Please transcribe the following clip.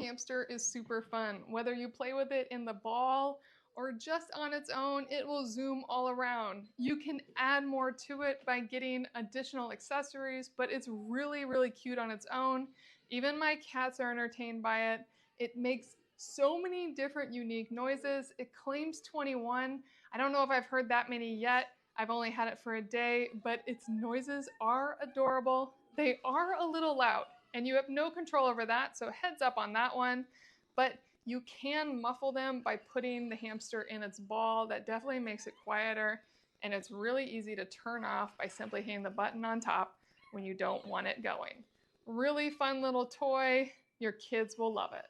hamster is super fun. Whether you play with it in the ball or just on its own, it will zoom all around. You can add more to it by getting additional accessories, but it's really, really cute on its own. Even my cats are entertained by it. It makes so many different unique noises. It claims 21. I don't know if I've heard that many yet. I've only had it for a day, but its noises are adorable. They are a little loud, and you have no control over that, so heads up on that one. But you can muffle them by putting the hamster in its ball. That definitely makes it quieter, and it's really easy to turn off by simply hitting the button on top when you don't want it going. Really fun little toy. Your kids will love it.